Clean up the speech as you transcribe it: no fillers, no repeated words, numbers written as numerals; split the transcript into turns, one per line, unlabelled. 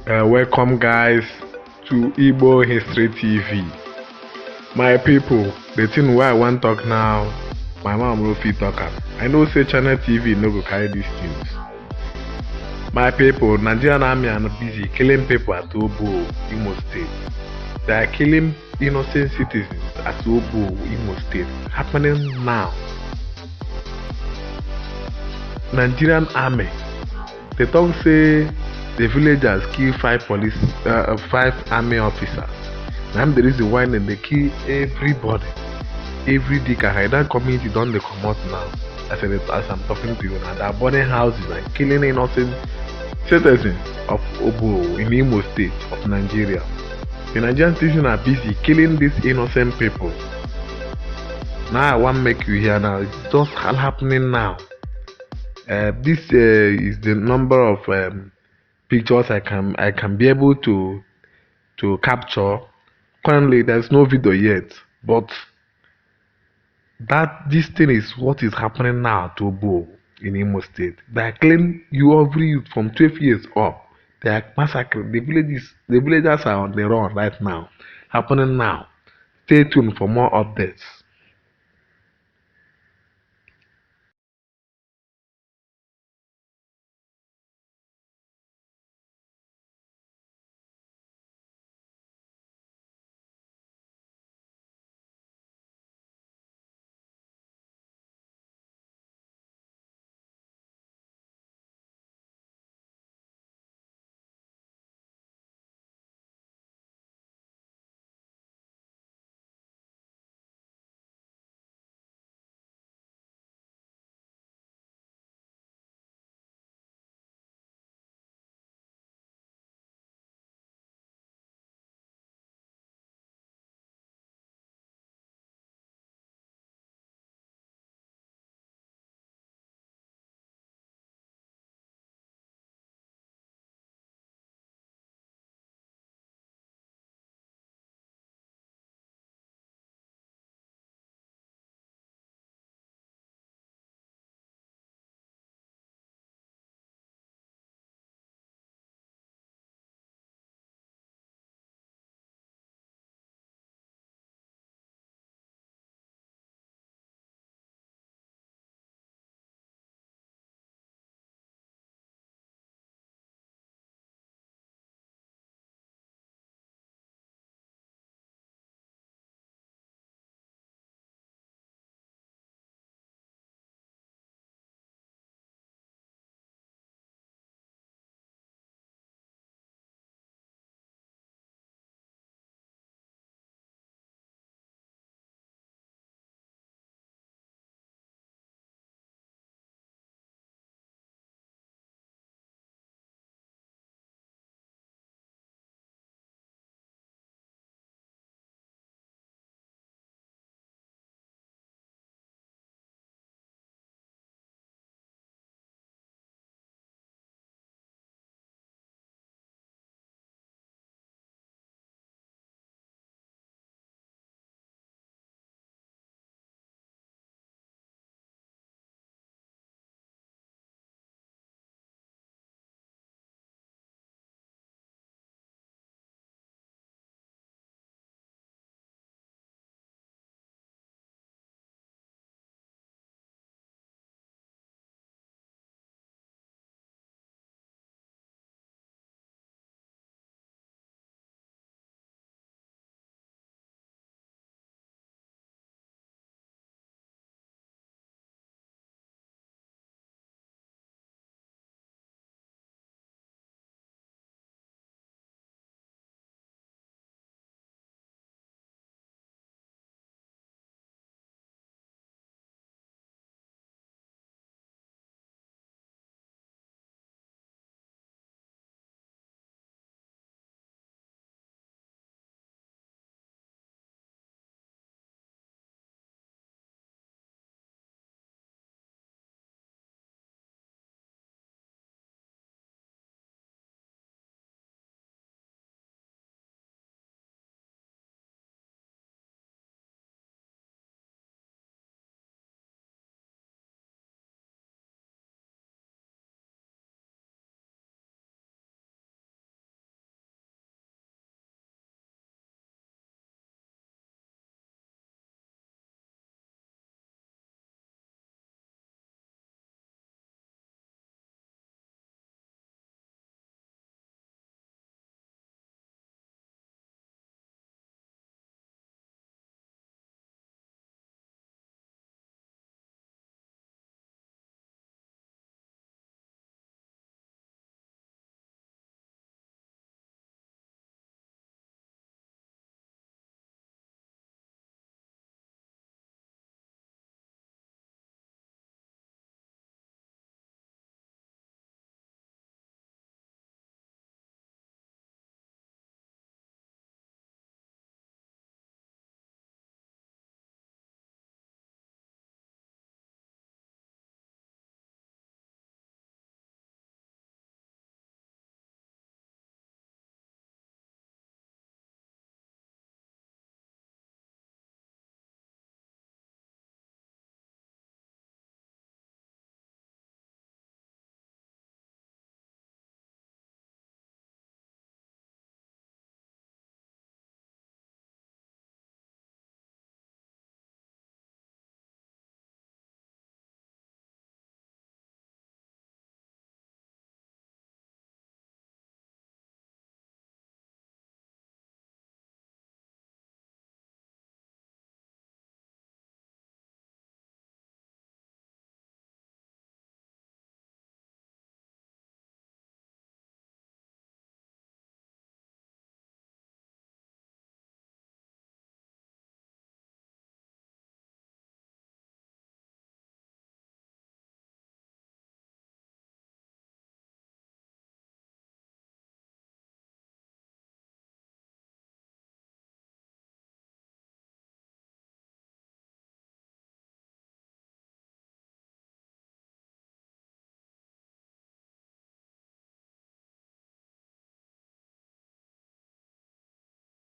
Welcome guys to Igbo History TV. My people, the thing where I want talk now, my mom no fit talk am. I know say Channel TV no go carry these things. My people, Nigerian army are busy killing people at Obo, Imo State. They are killing innocent citizens at Obo, Imo State. Happening now. Nigerian army, they talk say the villagers kill five army officers. Now the reason why they kill everybody. Every day, that community don't they come out now. As I'm talking to you now, they are burning houses and killing innocent citizens of Obo in Imo State of Nigeria. The Nigerian citizens are busy killing these innocent people. Now I want to make you hear now. It's just happening now. This is the number of pictures I can be able to capture. Currently, there's no video yet, but this thing is what is happening now to Obo in Imo State. They are killing every youth from 12 years up. They are massacring the villagers are on the run right now. Happening now. Stay tuned for more updates.